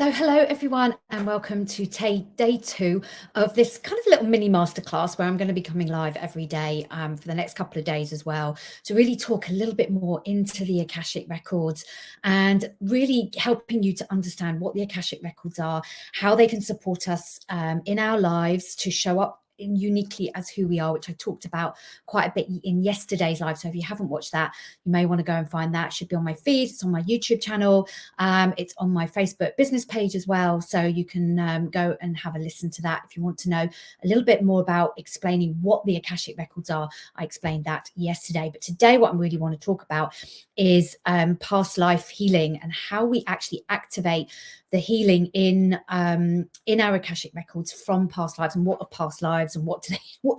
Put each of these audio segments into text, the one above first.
So hello everyone and welcome to day 2 of this kind of little mini masterclass where I'm going to be coming live every day for the next couple of days as well to really talk a little bit more into the Akashic Records and really helping you to understand what the Akashic Records are, how they can support us in our lives to show up uniquely as who we are, which I talked about quite a bit in yesterday's live. So if you haven't watched that, you may want to go and find that. It should be on my feed. It's on my YouTube channel. It's on my Facebook business page as well. So you can go and have a listen to that if you want to know a little bit more about explaining what the Akashic Records are. I explained that yesterday. But today what I really want to talk about is past life healing and how we actually activate the healing in our Akashic Records from past lives, and what are past lives and what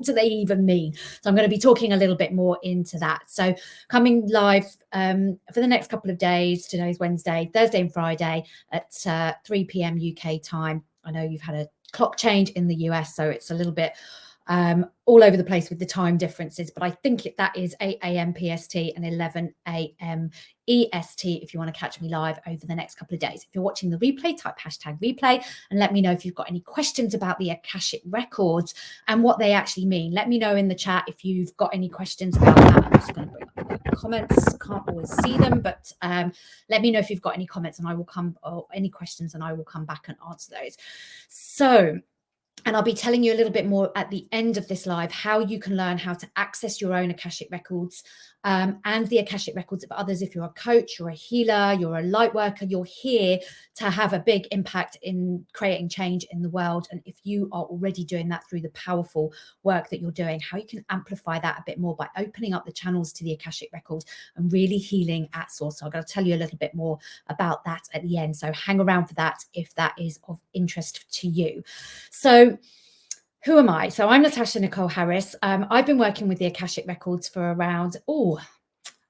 do they even mean. So I'm going to be talking a little bit more into that. So coming live for the next couple of days. Today's Wednesday, Thursday and Friday at 3 p.m. UK time. I know you've had a clock change in the US, so it's a little bit all over the place with the time differences, but I think that is 8 a.m. PST and 11 a.m. EST if you want to catch me live over the next couple of days. If you're watching the replay, type #replay and let me know if you've got any questions about the Akashic Records and what they actually mean. Let me know in the chat if you've got any questions about that. I'm just going to bring up the comments. Can't always see them, but let me know if you've got any comments and I will come, or any questions, and I will come back and answer those. So, and I'll be telling you a little bit more at the end of this live how you can learn how to access your own Akashic Records and the Akashic Records of others. If you're a coach, you're a healer, you're a light worker, you're here to have a big impact in creating change in the world. And if you are already doing that through the powerful work that you're doing, how you can amplify that a bit more by opening up the channels to the Akashic Records and really healing at source. So I'm going to tell you a little bit more about that at the end. So hang around for that if that is of interest to you. So who am I? So I'm Natasha Nicole Harris. I've been working with the Akashic Records for around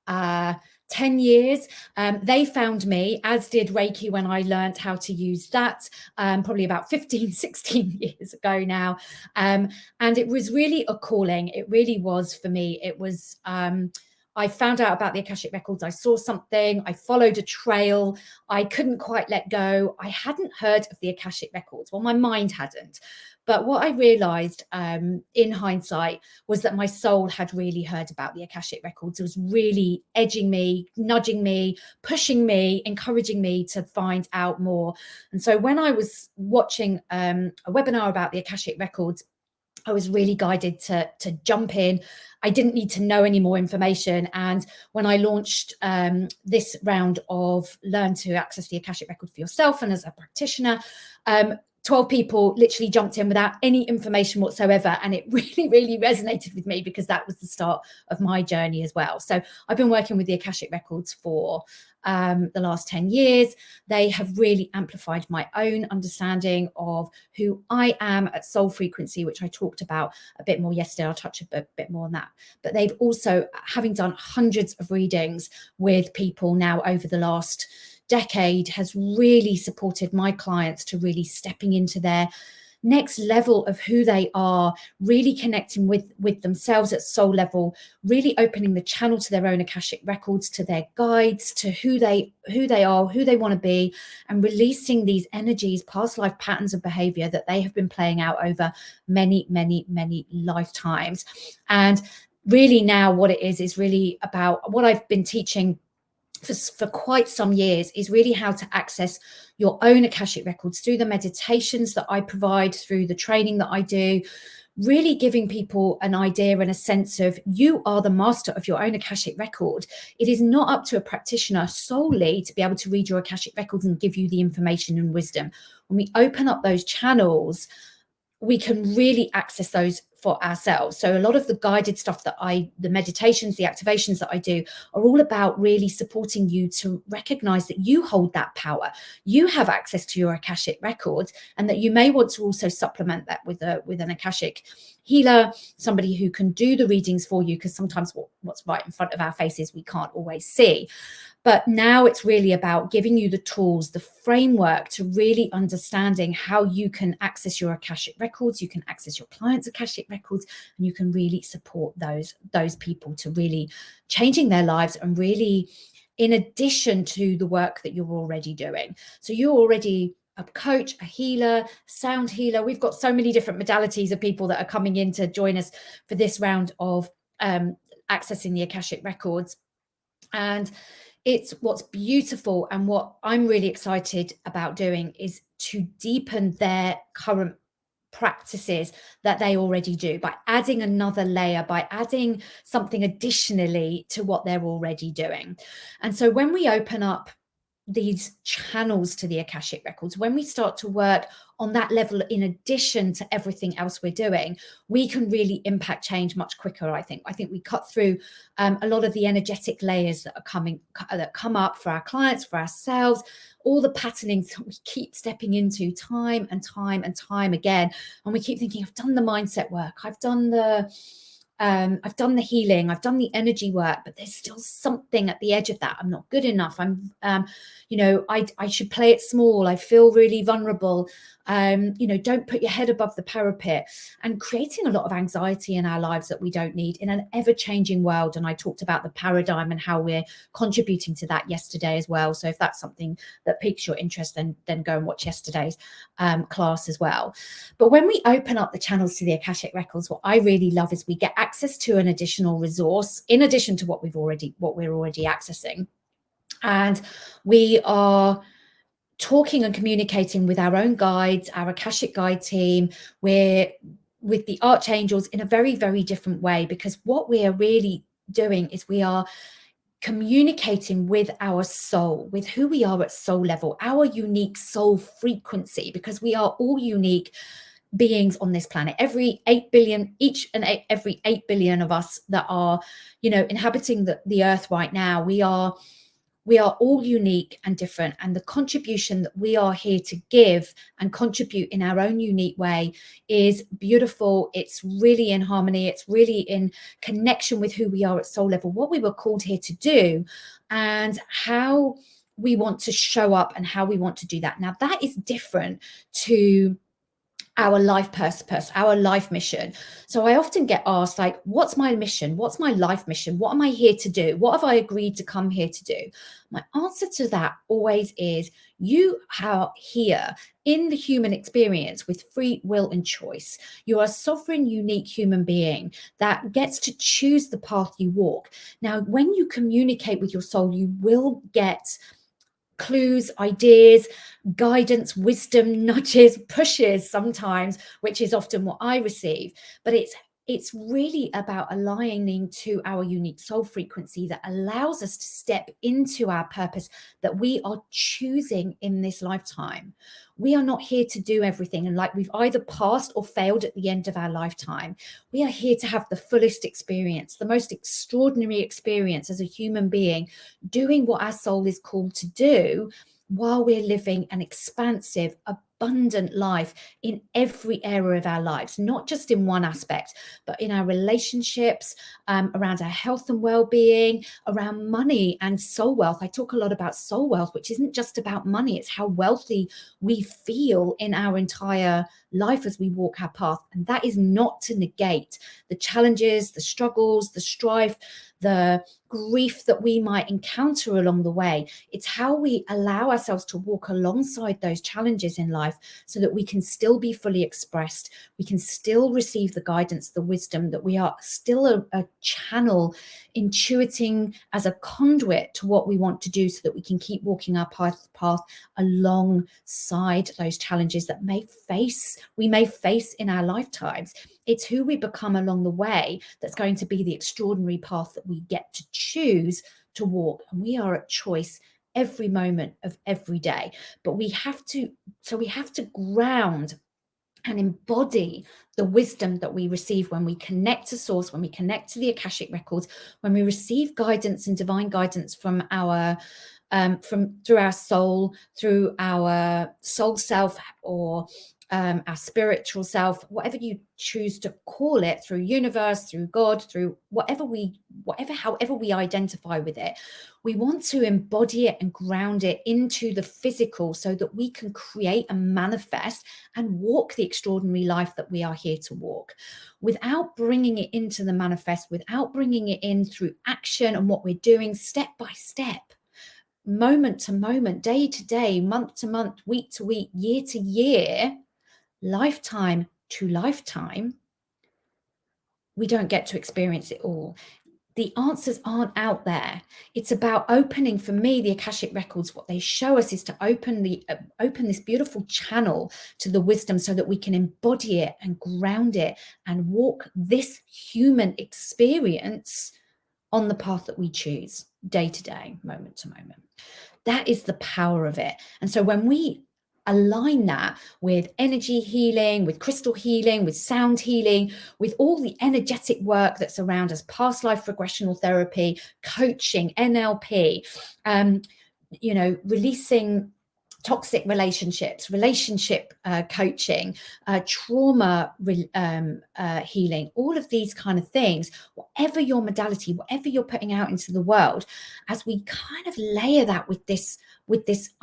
10 years. They found me, as did Reiki when I learned how to use that, probably about 15, 16 years ago now. And it was really a calling. It really was for me. It was, I found out about the Akashic Records. I saw something, I followed a trail. I couldn't quite let go. I hadn't heard of the Akashic Records. Well, my mind hadn't. But what I realized in hindsight was that my soul had really heard about the Akashic Records. It was really edging me, nudging me, pushing me, encouraging me to find out more. And so when I was watching a webinar about the Akashic Records, I was really guided to jump in. I didn't need to know any more information. And when I launched this round of Learn to Access the Akashic Record for Yourself and as a practitioner, 12 people literally jumped in without any information whatsoever. And it really, really resonated with me because that was the start of my journey as well. So I've been working with the Akashic Records for the last 10 years. They have really amplified my own understanding of who I am at soul frequency, which I talked about a bit more yesterday. I'll touch a bit more on that. But they've also, having done hundreds of readings with people now over the last decade, has really supported my clients to really stepping into their next level of who they are, really connecting with themselves at soul level, really opening the channel to their own Akashic Records, to their guides, to who they are, who they want to be, and releasing these energies, past life patterns of behavior that they have been playing out over many, many, many lifetimes. And really now what it is really about what I've been teaching for quite some years, is really how to access your own Akashic Records through the meditations that I provide, through the training that I do, really giving people an idea and a sense of you are the master of your own Akashic Record. It is not up to a practitioner solely to be able to read your Akashic Records and give you the information and wisdom. When we open up those channels, we can really access those for ourselves. So a lot of the guided stuff that the meditations, the activations that I do are all about really supporting you to recognize that you hold that power. You have access to your Akashic Records, and that you may want to also supplement that with an Akashic healer, somebody who can do the readings for you, because sometimes what's right in front of our faces we can't always see. But now it's really about giving you the tools, the framework to really understanding how you can access your Akashic Records, you can access your clients' Akashic Records, and you can really support those people to really changing their lives, and really in addition to the work that you're already doing. So you're already a coach, a healer, sound healer. We've got so many different modalities of people that are coming in to join us for this round of accessing the Akashic Records. And it's what's beautiful, and what I'm really excited about doing is to deepen their current practices that they already do by adding another layer, by adding something additionally to what they're already doing. And so when we open up these channels to the Akashic Records, when we start to work on that level in addition to everything else we're doing, we can really impact change much quicker. I think we cut through a lot of the energetic layers that come up for our clients, for ourselves, all the patternings that we keep stepping into time and time and time again. And we keep thinking, I've done the mindset work, I've done the healing, I've done the energy work, but there's still something at the edge of that. I'm not good enough. I should play it small. I feel really vulnerable. Don't put your head above the parapet, and creating a lot of anxiety in our lives that we don't need in an ever-changing world. And I talked about the paradigm and how we're contributing to that yesterday as well. So if that's something that piques your interest, then go and watch yesterday's class as well. But when we open up the channels to the Akashic Records, what I really love is we get access to an additional resource in addition to what we're already accessing. And we are talking and communicating with our own guides, our Akashic guide team. We're with the archangels in a very, very different way, because what we are really doing is we are communicating with our soul, with who we are at soul level, our unique soul frequency, because we are all unique beings on this planet. Every 8 billion, every 8 billion of us that are, inhabiting the earth right now, we are all unique and different. And the contribution that we are here to give and contribute in our own unique way is beautiful. It's really in harmony. It's really in connection with who we are at soul level, what we were called here to do, and how we want to show up and how we want to do that. Now, that is different to our life purpose, our life mission. So I often get asked, like, what's my mission? What's my life mission? What am I here to do? What have I agreed to come here to do? My answer to that always is, you are here in the human experience with free will and choice. You are a sovereign, unique human being that gets to choose the path you walk. Now, when you communicate with your soul, you will get clues, ideas, guidance, wisdom, nudges, pushes sometimes, which is often what I receive. But it's really about aligning to our unique soul frequency that allows us to step into our purpose that we are choosing in this lifetime. We are not here to do everything, and like we've either passed or failed at the end of our lifetime. We are here to have the fullest experience, the most extraordinary experience as a human being, doing what our soul is called to do, while we're living an expansive, abundant life in every area of our lives, not just in one aspect, but in our relationships, around our health and well-being, around money and soul wealth. I talk a lot about soul wealth, which isn't just about money. It's how wealthy we feel in our entire life as we walk our path. And that is not to negate the challenges, the struggles, the strife, the grief that we might encounter along the way. It's how we allow ourselves to walk alongside those challenges in life so that we can still be fully expressed. We can still receive the guidance, the wisdom, that we are still a channel, intuiting as a conduit to what we want to do, so that we can keep walking our path alongside those challenges that we may face in our lifetimes. It's who we become along the way that's going to be the extraordinary path that we get to choose to walk. And we are at choice every moment of every day. But we have to ground and embody the wisdom that we receive when we connect to source, when we connect to the Akashic Records, when we receive guidance and divine guidance from our through our soul, through our soul self, or our spiritual self, whatever you choose to call it, through universe, through God, through however we identify with it. We want to embody it and ground it into the physical, so that we can create and manifest and walk the extraordinary life that we are here to walk, without bringing it into the manifest, without bringing it in through action and what we're doing step by step. moment to moment, day to day, month to month, week to week, year to year, lifetime to lifetime, we don't get to experience it all. The answers aren't out there. It's about opening, for me, the Akashic Records. What they show us is to open this beautiful channel to the wisdom, so that we can embody it and ground it and walk this human experience on the path that we choose, day to day, moment to moment. That is the power of it. And so when we align that with energy healing, with crystal healing, with sound healing, with all the energetic work that's around us, past life regressional therapy, coaching, NLP, releasing toxic relationships, relationship coaching, trauma healing, all of these kind of things, whatever your modality, whatever you're putting out into the world, as we kind of layer that with this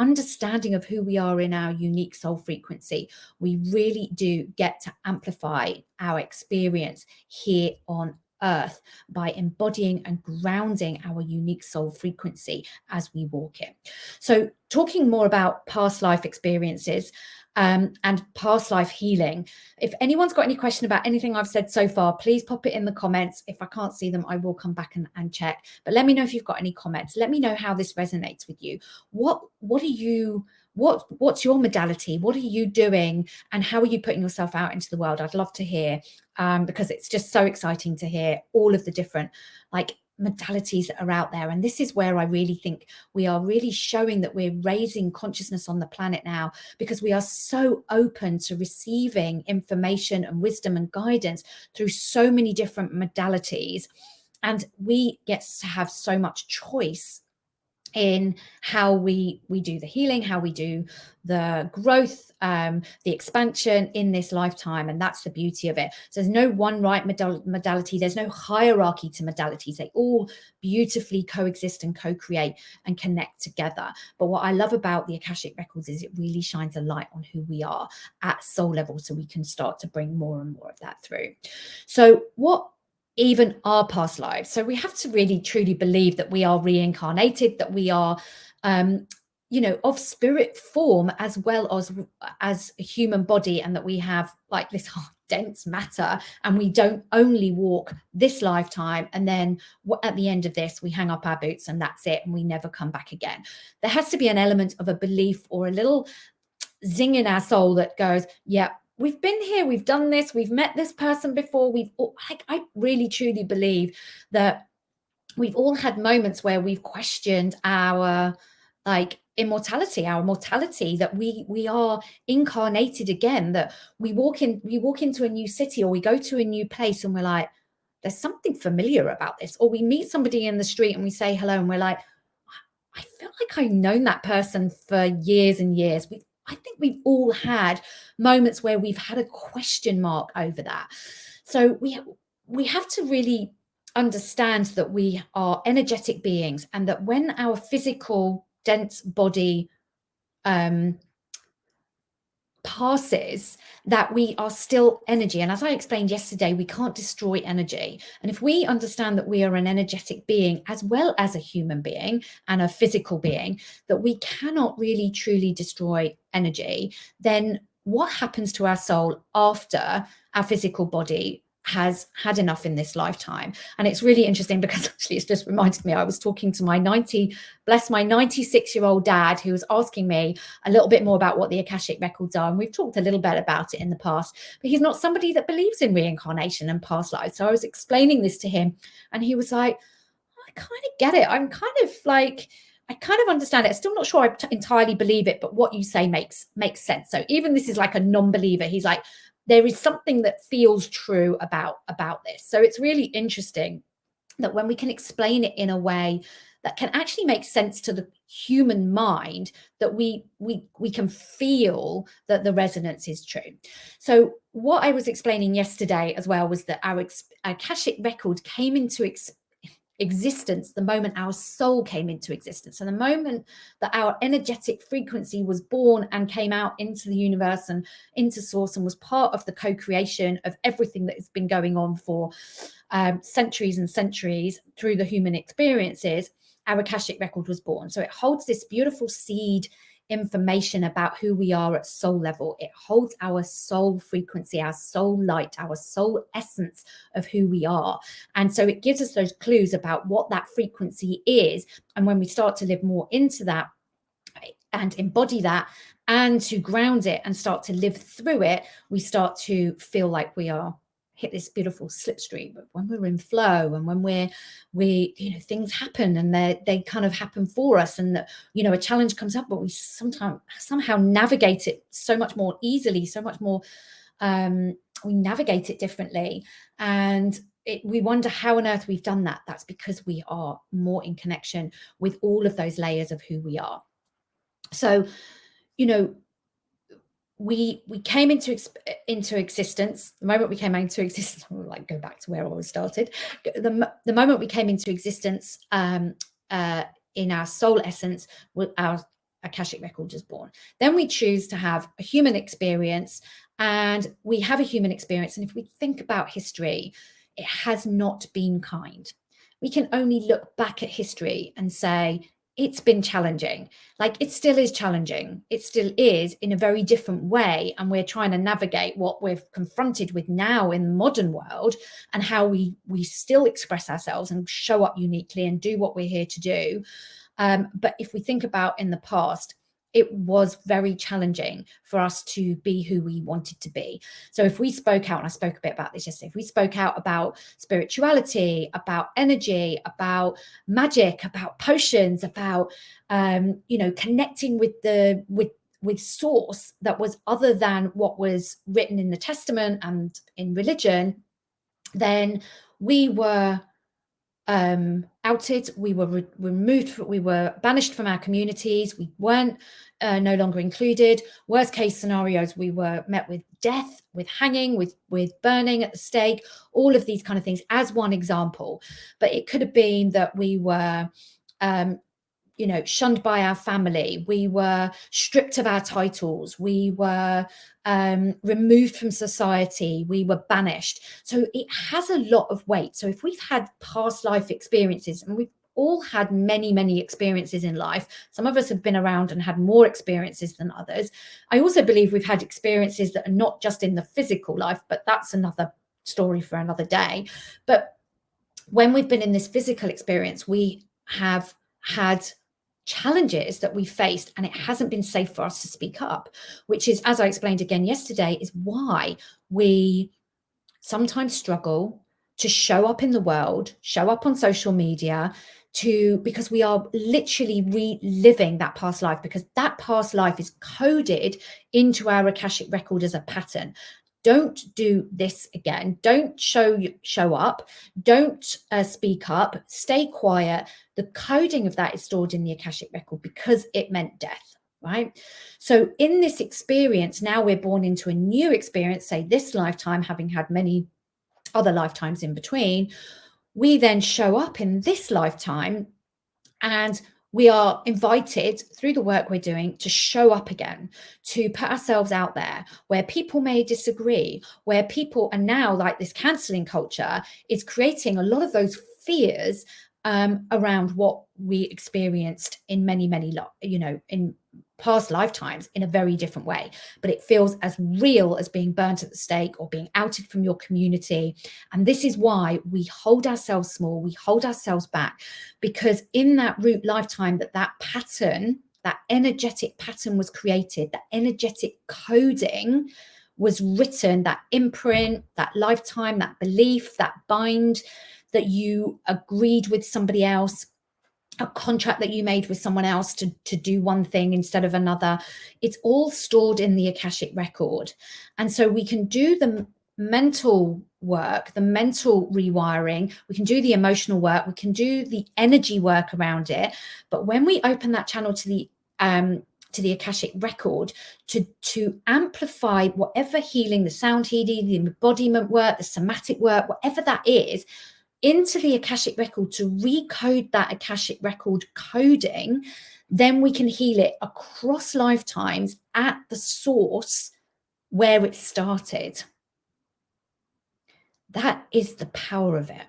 understanding of who we are in our unique soul frequency, we really do get to amplify our experience here on earth by embodying and grounding our unique soul frequency as we walk it. So talking more about past life experiences and past life healing, if anyone's got any question about anything I've said so far, please pop it in the comments. If I can't see them, I will come back and check, but let me know if you've got any comments. Let me know how this resonates with you. What's your modality? What are you doing, and how are you putting yourself out into the world? I'd love to hear, because it's just so exciting to hear all of the different modalities that are out there. And this is where I really think we are really showing that we're raising consciousness on the planet now, because we are so open to receiving information and wisdom and guidance through so many different modalities, and we get to have so much choice in how we do the healing, how we do the growth, the expansion in this lifetime. And that's the beauty of it. So there's no one right modality. There's no hierarchy to modalities. They all beautifully coexist and co-create and connect together. But what I love about the Akashic Records is it really shines a light on who we are at soul level, so we can start to bring more and more of that through. So what even our past lives. So we have to really truly believe that we are reincarnated, that we are, of spirit form as well as a human body, and that we have this dense matter, and we don't only walk this lifetime and then at the end of this we hang up our boots and that's it and we never come back again. There has to be an element of a belief or a little zing in our soul that goes, yeah, we've been here, we've done this, we've met this person before. I really truly believe that we've all had moments where we've questioned our immortality, our mortality, that we are incarnated again, that we walk into a new city or we go to a new place and we're like, there's something familiar about this. Or we meet somebody in the street and we say hello and we're like, I feel like I've known that person for years and years. I think we've all had moments where we've had a question mark over that. So we have to really understand that we are energetic beings, and that when our physical dense body passes, that we are still energy. And as I explained yesterday, we can't destroy energy. And if we understand that we are an energetic being as well as a human being and a physical being, that we cannot really truly destroy energy, then what happens to our soul after our physical body has had enough in this lifetime? And it's really interesting because actually it's just reminded me, I was talking to my 96-year-old dad, who was asking me a little bit more about what the Akashic Records are. And we've talked a little bit about it in the past, but he's not somebody that believes in reincarnation and past lives. So I was explaining this to him and he was like, I kind of get it. I kind of understand it. I'm still not sure I entirely believe it, but what you say makes sense. So even this is like a non-believer. He's like, there is something that feels true about this. So it's really interesting that when we can explain it in a way that can actually make sense to the human mind, that we can feel that the resonance is true. So what I was explaining yesterday as well was that our Akashic record came into existence the moment our soul came into existence. And the moment that our energetic frequency was born and came out into the universe and into source and was part of the co-creation of everything that has been going on for centuries and centuries through the human experiences, our Akashic record was born. So it holds this beautiful seed information about who we are at soul level. It holds our soul frequency, our soul light, our soul essence of who we are. And so it gives us those clues about what that frequency is. And when we start to live more into that and embody that, and to ground it and start to live through it, we start to feel like we are hit this beautiful slipstream. But when we're in flow, and when we things happen, and they kind of happen for us, and a challenge comes up, but we somehow navigate it so much more easily, so much more we navigate it differently. And we wonder how on earth we've done that. That's because we are more in connection with all of those layers of who we are. So, we came into existence. The moment we came into existence, I'll go back to where I was started. The moment we came into existence in our soul essence, our Akashic record was born. Then we choose to have a human experience, and we have a human experience. And if we think about history, it has not been kind. We can only look back at history and say, it's been challenging. It still is challenging. It still is, in a very different way. And we're trying to navigate what we're confronted with now in the modern world, and how we still express ourselves and show up uniquely and do what we're here to do. But if we think about in the past, it was very challenging for us to be who we wanted to be. So if we spoke out, and I spoke a bit about this yesterday, if we spoke out about spirituality, about energy, about magic, about potions, about connecting with source that was other than what was written in the Testament and in religion, then we were outed, we were removed, we were banished from our communities, we weren't no longer included. Worst case scenarios, we were met with death, with hanging, with burning at the stake, all of these kind of things as one example. But it could have been that we were shunned by our family, we were stripped of our titles, we were removed from society, we were banished. So it has a lot of weight. So if we've had past life experiences, and we've all had many, many experiences in life, some of us have been around and had more experiences than others. I also believe we've had experiences that are not just in the physical life, but that's another story for another day. But when we've been in this physical experience, we have had challenges that we faced, and it hasn't been safe for us to speak up, which is, as I explained again yesterday, is why we sometimes struggle to show up in the world, show up on social media, because we are literally reliving that past life, because that past life is coded into our Akashic record as a pattern. Don't do this again. Don't show up. Don't speak up. Stay quiet. The coding of that is stored in the Akashic record because it meant death, right? So in this experience, now we're born into a new experience, say this lifetime, having had many other lifetimes in between. We then show up in this lifetime, and we are invited through the work we're doing to show up again, to put ourselves out there where people may disagree, where people are now, like this cancelling culture is creating a lot of those fears around what we experienced in many, in past lifetimes in a very different way. But it feels as real as being burnt at the stake or being outed from your community. And this is why we hold ourselves small, we hold ourselves back, because in that root lifetime that pattern, that energetic pattern was created, that energetic coding was written, that imprint, that lifetime, that belief, that bind that you agreed with somebody else, a contract that you made with someone else to do one thing instead of another. It's all stored in the Akashic record. And so we can do the mental work, the mental rewiring, we can do the emotional work, we can do the energy work around it. But when we open that channel to the Akashic record, to amplify whatever healing, the sound healing, the embodiment work, the somatic work, whatever that is, into the Akashic record, to recode that Akashic record coding, then we can heal it across lifetimes at the source where it started. That is the power of it.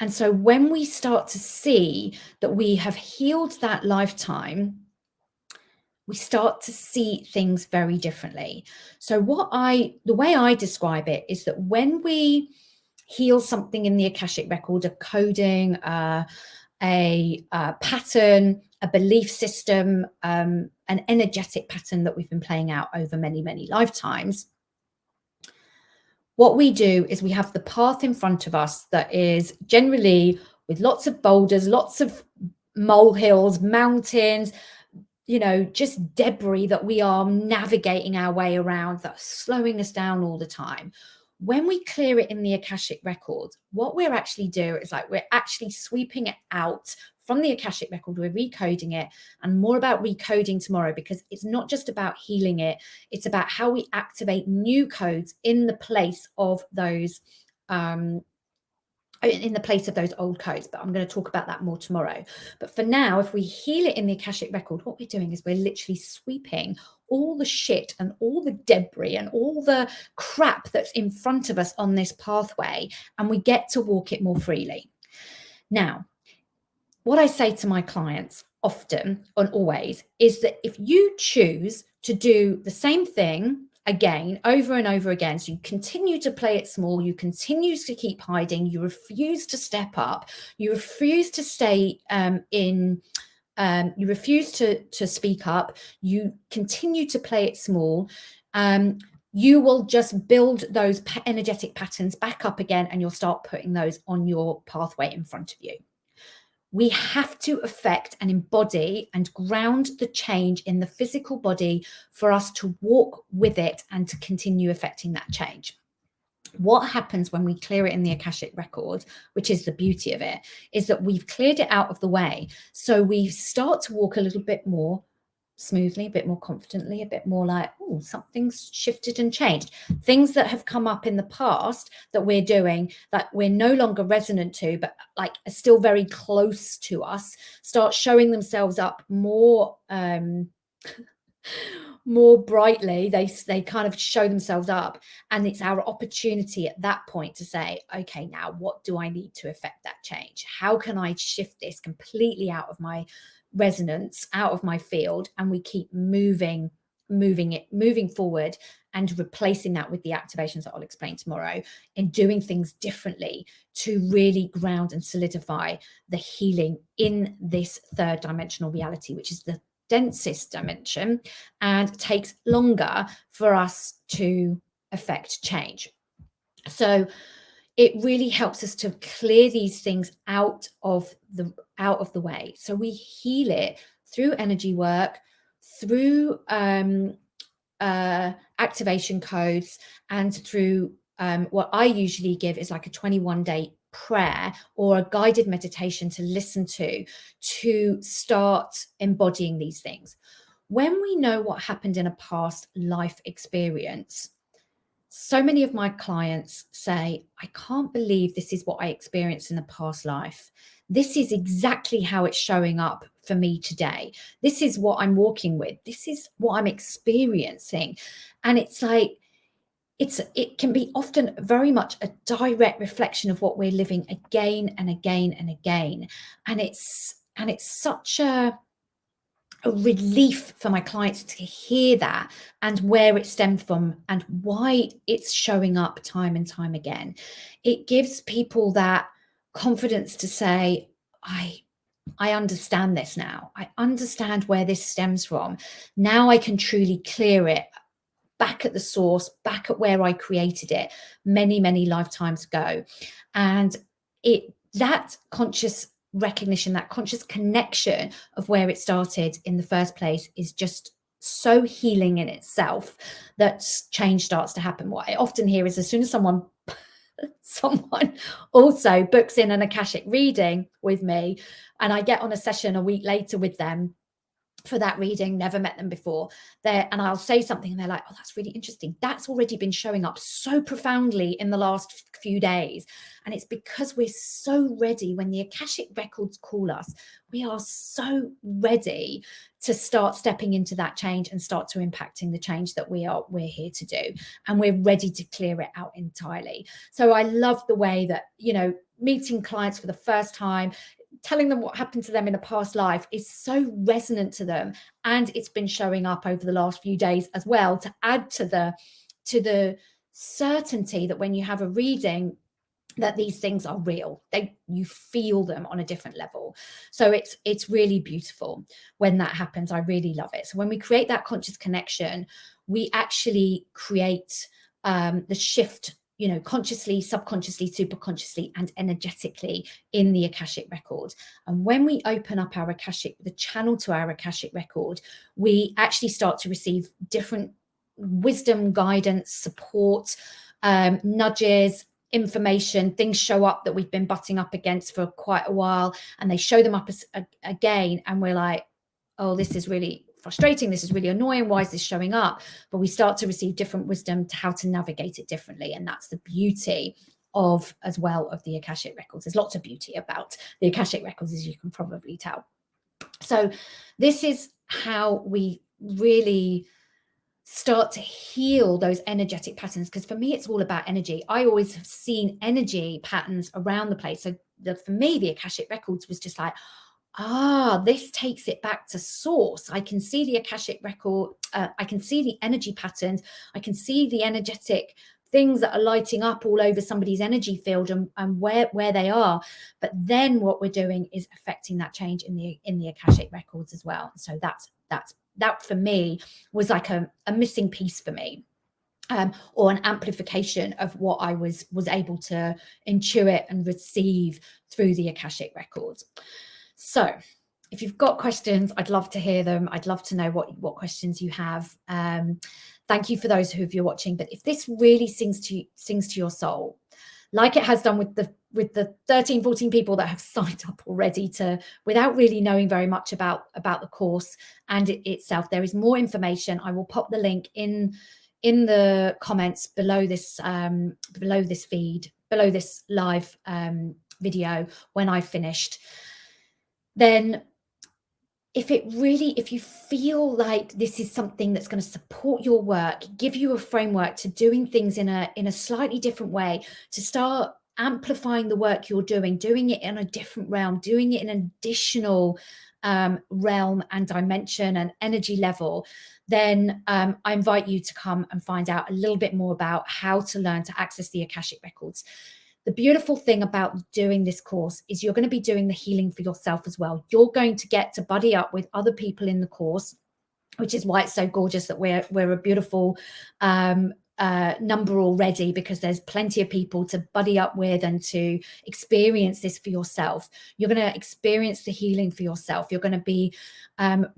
And so when we start to see that we have healed that lifetime, we start to see things very differently. So the way I describe it is that when we heal something in the Akashic record, a coding, a pattern, a belief system, an energetic pattern that we've been playing out over many, many lifetimes, what we do is we have the path in front of us that is generally with lots of boulders, lots of molehills, mountains, just debris that we are navigating our way around, that's slowing us down all the time. When we clear it in the Akashic records, what we're actually doing is we're actually sweeping it out from the Akashic record, we're recoding it, and more about recoding tomorrow, because it's not just about healing it, it's about how we activate new codes in the place of those old codes. But I'm going to talk about that more tomorrow. But for now, if we heal it in the Akashic record, what we're doing is we're literally sweeping all the shit and all the debris and all the crap that's in front of us on this pathway, and we get to walk it more freely. Now, what I say to my clients often and always is that if you choose to do the same thing again, over and over again, so you continue to play it small, you continue to keep hiding, you refuse to step up, you refuse to stay you refuse to speak up, you continue to play it small, you will just build those energetic patterns back up again, and you'll start putting those on your pathway in front of you. We have to affect and embody and ground the change in the physical body for us to walk with it and to continue affecting that change. What happens when we clear it in the Akashic record, which is the beauty of it, is that we've cleared it out of the way. So we start to walk a little bit more smoothly, a bit more confidently, a bit more like, oh, something's shifted and changed. Things that have come up in the past that we're doing that we're no longer resonant to, but are still very close to us, start showing themselves up more more brightly. They kind of show themselves up, and it's our opportunity at that point to say, okay, now what do I need to affect that change? How can I shift this completely out of my resonance, out of my field? And we keep moving forward and replacing that with the activations that I'll explain tomorrow, and doing things differently to really ground and solidify the healing in this third dimensional reality, which is the densest dimension and takes longer for us to affect change. So it really helps us to clear these things out of the way. So we heal it through energy work, through activation codes, and through what I usually give is like a 21-day prayer or a guided meditation to listen to start embodying these things. When we know what happened in a past life experience, so many of my clients say, I can't believe this is what I experienced in a past life. This is exactly how it's showing up for me today. This is what I'm walking with. This is what I'm experiencing. And it's like, it can be often very much a direct reflection of what we're living again and again and again. And it's such a relief for my clients to hear that and where it stemmed from and why it's showing up time and time again. It gives people that confidence to say, I understand this now. I understand where this stems from. Now I can truly clear it back at the source, back at where I created it many, many lifetimes ago. And that conscious recognition, that conscious connection of where it started in the first place is just so healing in itself that change starts to happen. What I often hear is as soon as someone also books in an Akashic reading with me and I get on a session a week later with them for that reading, never met them before, and I'll say something and they're like, oh, that's really interesting. That's already been showing up so profoundly in the last few days. And it's because we're so ready. When the Akashic records call us, we are so ready to start stepping into that change and start to impacting the change that we're here to do. And we're ready to clear it out entirely. So I love the way that, meeting clients for the first time, telling them what happened to them in a past life is so resonant to them. And it's been showing up over the last few days as well, to add to the certainty that when you have a reading, that these things are real. You feel them on a different level. So it's really beautiful when that happens. I really love it. So when we create that conscious connection, we actually create the shift, you know, consciously, subconsciously, superconsciously, and energetically in the Akashic record. And when we open up our Akashic, the channel to our Akashic record, we actually start to receive different wisdom, guidance, support, nudges, information. Things show up that we've been butting up against for quite a while, and they show them up again, and we're like, oh, this is really frustrating, this is really annoying, why is this showing up? But we start to receive different wisdom to how to navigate it differently. And that's the beauty of, as well, of the Akashic records. There's lots of beauty about the Akashic records, as you can probably tell. So this is how we really start to heal those energetic patterns, because for me it's all about energy. I always have seen energy patterns around the place. So for me, the Akashic records was just like, this takes it back to source. I can see the Akashic record, I can see the energy patterns, I can see the energetic things that are lighting up all over somebody's energy field, and where they are. But then what we're doing is affecting that change in the Akashic records as well. So that for me was like a missing piece for me, or an amplification of what I was able to intuit and receive through the Akashic records. So if you've got questions, I'd love to hear them. I'd love to know what questions you have. Thank you for those who you're watching. But if this really sings to your soul, like it has done with the 13, 14 people that have signed up already, without really knowing very much about the course and itself, there is more information. I will pop the link in the comments below this feed, below this live video when I've finished. Then if you feel like this is something that's going to support your work, give you a framework to doing things in a slightly different way, to start amplifying the work you're doing it in a different realm, doing it in an additional realm and dimension and energy level, then I invite you to come and find out a little bit more about how to learn to access the Akashic records. The beautiful thing about doing this course is you're going to be doing the healing for yourself as well. You're going to get to buddy up with other people in the course, which is why it's so gorgeous that we're a beautiful number already, because there's plenty of people to buddy up with and to experience this for yourself. You're going to experience the healing for yourself. You're going to be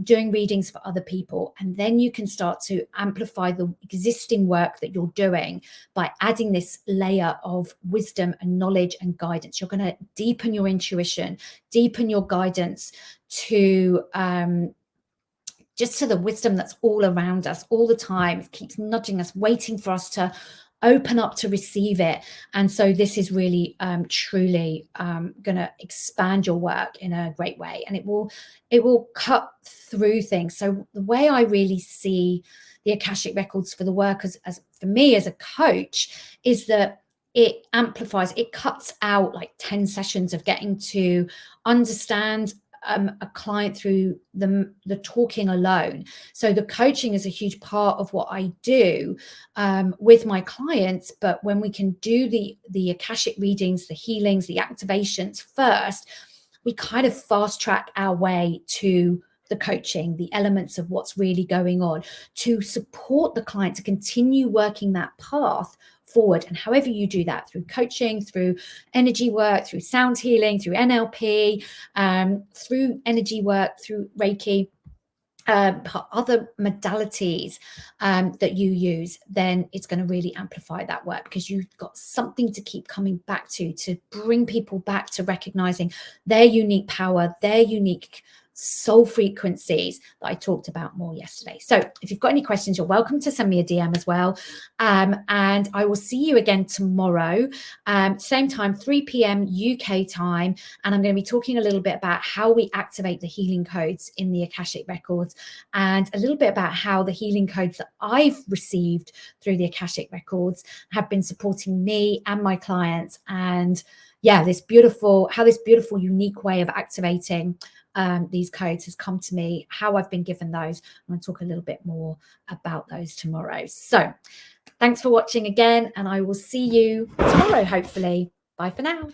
doing readings for other people, and then you can start to amplify the existing work that you're doing by adding this layer of wisdom and knowledge and guidance. You're going to deepen your intuition, deepen your guidance to just to the wisdom that's all around us all the time. It keeps nudging us, waiting for us to open up to receive it. And so this is really truly going to expand your work in a great way, and it will cut through things. So the way I really see the Akashic records for the work as for me as a coach is that it amplifies, it cuts out like 10 sessions of getting to understand a client through the talking alone. So the coaching is a huge part of what I do with my clients. But when we can do the Akashic readings, the healings, the activations first, we kind of fast track our way to the coaching, the elements of what's really going on, to support the client to continue working that path forward. And however you do that, through coaching, through energy work, through sound healing, through NLP, through energy work, through Reiki, other modalities that you use, then it's going to really amplify that work, because you've got something to keep coming back to bring people back to recognizing their unique power, their unique soul frequencies that I talked about more yesterday. So if you've got any questions, you're welcome to send me a DM as well. And I will see you again tomorrow, same time, 3 p.m. UK time. And I'm going to be talking a little bit about how we activate the healing codes in the Akashic Records, and a little bit about how the healing codes that I've received through the Akashic Records have been supporting me and my clients. And yeah, this beautiful unique way of activating these codes has come to me, how I've been given those. I'm going to talk a little bit more about those tomorrow. So thanks for watching again, and I will see you tomorrow, hopefully. Bye for now.